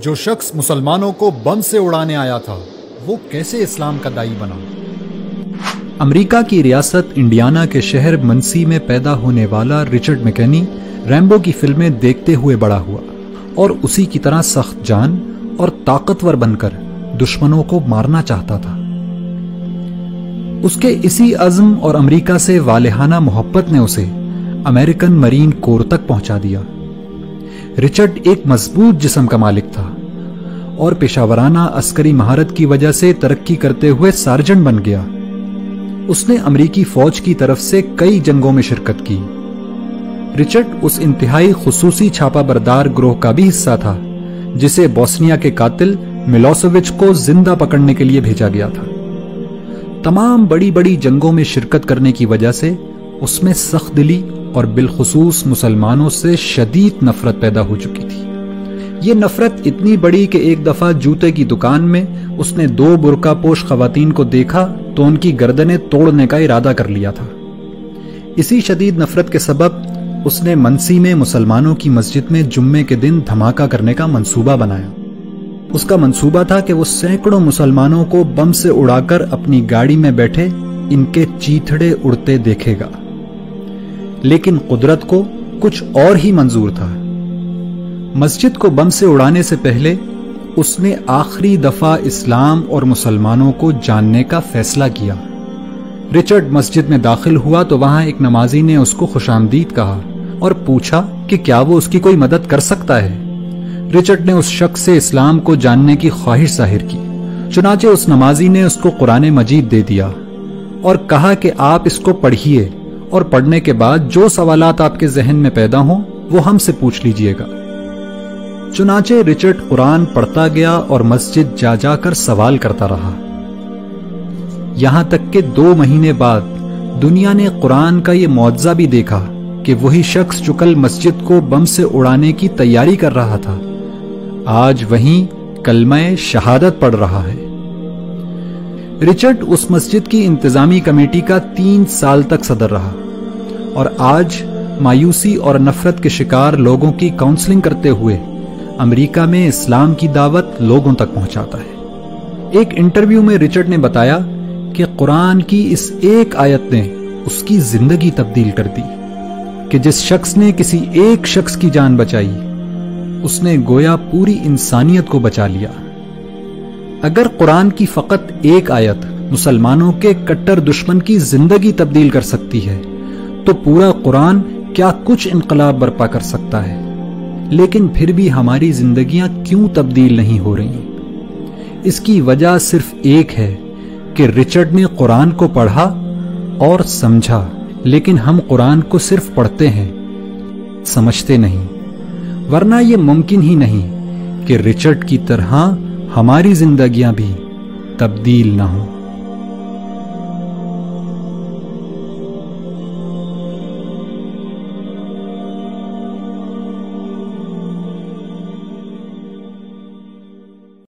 جو شخص مسلمانوں کو بم سے اڑانے آیا تھا وہ کیسے اسلام کا داعی بنا؟ امریکہ کی ریاست انڈیانا کے شہر منسی میں پیدا ہونے والا رچرڈ میکنی ریمبو کی فلمیں دیکھتے ہوئے بڑا ہوا اور اسی کی طرح سخت جان اور طاقتور بن کر دشمنوں کو مارنا چاہتا تھا۔ اس کے اسی عزم اور امریکہ سے والہانہ محبت نے اسے امریکن مرین کور تک پہنچا دیا۔ رچرڈ ایک مضبوط جسم کا مالک تھا اور پیشہ ورانہ عسکری مہارت کی وجہ سے ترقی کرتے ہوئے سارجنٹ بن گیا۔ اس نے امریکی فوج کی طرف سے کئی جنگوں میں شرکت کی۔ رچرڈ اس انتہائی خصوصی چھاپا بردار گروہ کا بھی حصہ تھا جسے بوسنیا کے قاتل ملوسیوچ کو زندہ پکڑنے کے لیے بھیجا گیا تھا۔ تمام بڑی بڑی جنگوں میں شرکت کرنے کی وجہ سے اس میں سخت دلی اور بالخصوص مسلمانوں سے شدید نفرت پیدا ہو چکی تھی۔ یہ نفرت اتنی بڑی کہ ایک دفعہ جوتے کی دکان میں اس نے 2 برقع پوش خواتین کو دیکھا تو ان کی گردنیں توڑنے کا ارادہ کر لیا تھا۔ اسی شدید نفرت کے سبب اس نے منسی میں مسلمانوں کی مسجد میں جمعے کے دن دھماکہ کرنے کا منصوبہ بنایا۔ اس کا منصوبہ تھا کہ وہ سینکڑوں مسلمانوں کو بم سے اڑا کر اپنی گاڑی میں بیٹھے ان کے چیتھڑے اڑتے دیکھے گا، لیکن قدرت کو کچھ اور ہی منظور تھا۔ مسجد کو بم سے اڑانے سے پہلے اس نے آخری دفعہ اسلام اور مسلمانوں کو جاننے کا فیصلہ کیا۔ رچرڈ مسجد میں داخل ہوا تو وہاں ایک نمازی نے اس کو خوش آمدید کہا اور پوچھا کہ کیا وہ اس کی کوئی مدد کر سکتا ہے۔ رچرڈ نے اس شخص سے اسلام کو جاننے کی خواہش ظاہر کی، چنانچہ اس نمازی نے اس کو قرآن مجید دے دیا اور کہا کہ آپ اس کو پڑھیے اور پڑھنے کے بعد جو سوالات آپ کے ذہن میں پیدا ہوں وہ ہم سے پوچھ لیجئے گا۔ چنانچہ رچرڈ قرآن پڑھتا گیا اور مسجد جا جا کر سوال کرتا رہا، یہاں تک کہ 2 مہینے بعد دنیا نے قرآن کا یہ معجزہ بھی دیکھا کہ وہی شخص جو کل مسجد کو بم سے اڑانے کی تیاری کر رہا تھا آج وہیں کلمہ شہادت پڑھ رہا ہے۔ رچرڈ اس مسجد کی انتظامی کمیٹی کا 3 سال تک صدر رہا اور آج مایوسی اور نفرت کے شکار لوگوں کی کاؤنسلنگ کرتے ہوئے امریکہ میں اسلام کی دعوت لوگوں تک پہنچاتا ہے۔ ایک انٹرویو میں رچرڈ نے بتایا کہ قرآن کی اس ایک آیت نے اس کی زندگی تبدیل کر دی کہ جس شخص نے کسی ایک شخص کی جان بچائی اس نے گویا پوری انسانیت کو بچا لیا۔ اگر قرآن کی فقط ایک آیت مسلمانوں کے کٹر دشمن کی زندگی تبدیل کر سکتی ہے تو پورا قرآن کیا کچھ انقلاب برپا کر سکتا ہے۔ لیکن پھر بھی ہماری زندگیاں کیوں تبدیل نہیں ہو رہی؟ اس کی وجہ صرف ایک ہے کہ رچرڈ نے قرآن کو پڑھا اور سمجھا، لیکن ہم قرآن کو صرف پڑھتے ہیں، سمجھتے نہیں، ورنہ یہ ممکن ہی نہیں کہ رچرڈ کی طرح ہماری زندگیاں بھی تبدیل نہ ہوں۔